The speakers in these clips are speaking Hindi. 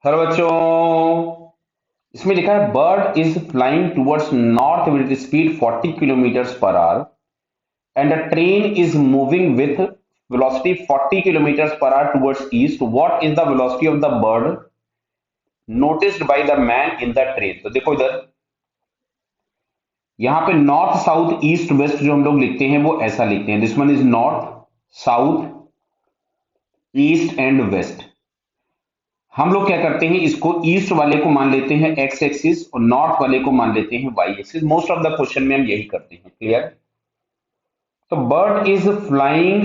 हेलो बच्चों। इसमें लिखा है bird is flying towards north with speed 40 kilometre per hour and a train is moving with velocity 40 kilometre per hour towards east. What is the velocity of the bird noticed by the man in the train. तो देखो इधर, यहाँ पे नॉर्थ साउथ ईस्ट वेस्ट जो हम लोग लिखते हैं वो ऐसा लिखते हैं। This one is north south east and west. हम लोग क्या करते हैं, इसको ईस्ट वाले को मान लेते हैं एक्स एक्सिस और नॉर्थ वाले को मान लेते हैं Y axis. Most of the question में हम यही करते हैं। क्लियर। तो bird is flying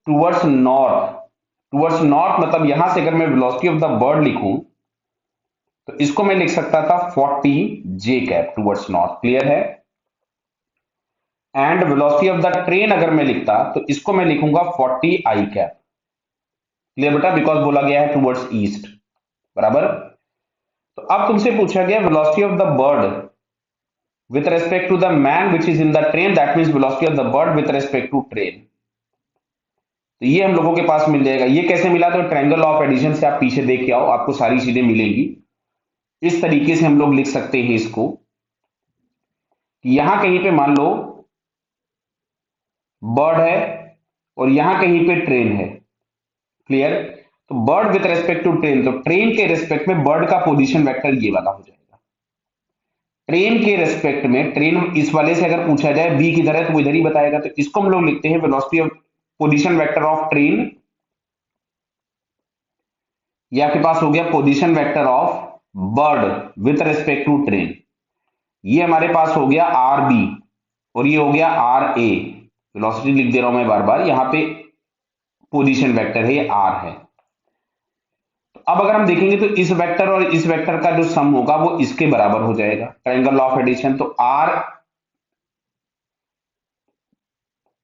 towards north. Towards north मतलब यहां से अगर मैं वेलोसिटी ऑफ द बर्ड लिखूं तो इसको मैं लिख सकता था 40 जे कैप टुवर्ड्स नॉर्थ। क्लियर है। And velocity of the train अगर मैं लिखता तो इसको मैं लिखूंगा 40 आई कैप। क्लियर बेटा, बिकॉज बोला गया है टुवर्ड्स ईस्ट। बराबर। तो अब तुमसे पूछा गया velocity of the bird with respect to the man which is in the train, that means velocity of the bird with respect to train। तो ये हम लोगों के पास मिल जाएगा। ये कैसे मिला, तो ट्रायंगल ऑफ एडिशन से आप पीछे देख के आओ, आपको सारी चीजें मिलेंगी। इस तरीके से हम लोग लिख सकते हैं इसको। यहां कहीं पे मान लो बर्ड है और यहां कहीं पे ट्रेन है। क्लियर। तो bird with respect to train, तो ट्रेन के रेस्पेक्ट में बर्ड का पोजीशन वेक्टर ये वाला हो जाएगा। ट्रेन के रेस्पेक्ट में, ट्रेन इस वाले से अगर पूछा जाए बी किधर है तो वो इधर ही बताएगा। तो इसको हम लोग लिखते हैं velocity of position vector of train. ये आपके पास हो गया position vector of bird with respect to train. ये हमारे पास हो गया आर बी और ये हो गया आर ए। वेलोसिटी लिख दे रहा हूं मैं बार बार, यहां पे पोजीशन वेक्टर है, ये आर है। तो अब अगर हम देखेंगे तो इस वेक्टर और इस वेक्टर का जो सम होगा वो इसके बराबर हो जाएगा, ट्रायंगल ऑफ एडिशन। तो आर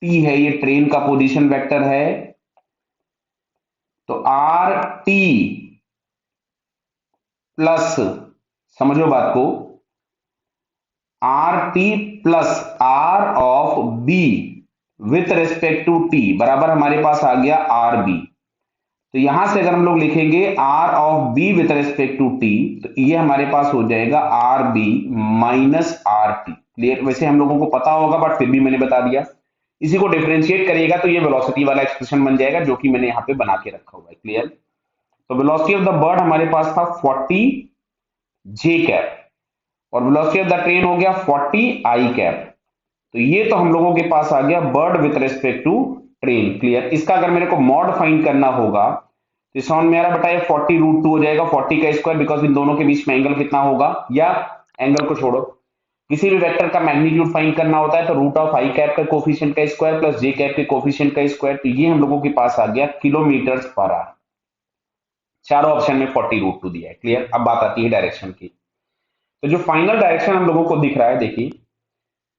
टी है, ये ट्रेन का पोजीशन वेक्टर है। तो आर टी प्लस, समझो बात को, R T plus R of B with respect to T बराबर हमारे पास आ गया आर बी। तो यहां से अगर हम लोग लिखेंगे R of B with respect to T तो ये हमारे पास हो जाएगा R B minus R T. Clear. वैसे हम लोगों को पता होगा बट फिर भी मैंने बता दिया। इसी को डिफरेंशिएट करिएगा तो ये वेलोसिटी वाला एक्सप्रेशन बन जाएगा जो कि मैंने यहां पे बना के रखा हुआ है। क्लियर। तो वेलोसिटी ऑफ द बर्ड हमारे पास था 40 जे कैप और वेलोसिटी ऑफ द ट्रेन हो गया 40 आई कैप। तो ये तो हम लोगों के पास आ गया bird with respect to train. Clear. इसका अगर मेरे को मॉड फाइंड करना होगा तो इस में मेरा बटा ये 40√2 हो जाएगा, 40 का स्क्वायर, बिकॉज इन दोनों के बीच में एंगल कितना होगा, या एंगल को छोड़ो, किसी भी वेक्टर का मैग्नीट्यूड फाइंड करना होता है तो रूट ऑफ आई कैप का कोफिशिएंट का स्क्वायर प्लस जे कैप के कोफिशिएंट का स्क्वायर। तो ये हम लोगों के पास आ गया किलोमीटर पर आवर। चारों ऑप्शन में 40√2 दिया है। क्लियर। अब बात आती है डायरेक्शन की। तो जो फाइनल डायरेक्शन हम लोगों को दिख रहा है, देखिए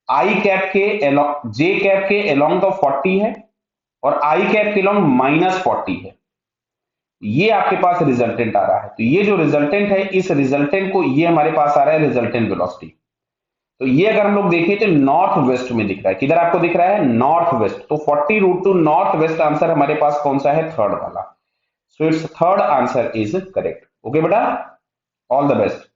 आई कैप के एलॉन्ग, जे कैप के एलॉन्ग तो 40 है और आई कैप के एलॉन्ग -40 है। ये आपके पास रिजल्टेंट आ रहा है। तो ये जो रिजल्टेंट है, इस रिजल्टेंट को, ये हमारे पास आ रहा है रिजल्टेंट वेलोसिटी। तो ये अगर हम लोग देखें तो नॉर्थ वेस्ट में दिख रहा है। किधर आपको दिख रहा है, नॉर्थ वेस्ट। तो 40√2 नॉर्थ वेस्ट आंसर हमारे पास कौन सा है, थर्ड वाला। So it's third answer is correct. Okay बेटा, ऑल द बेस्ट।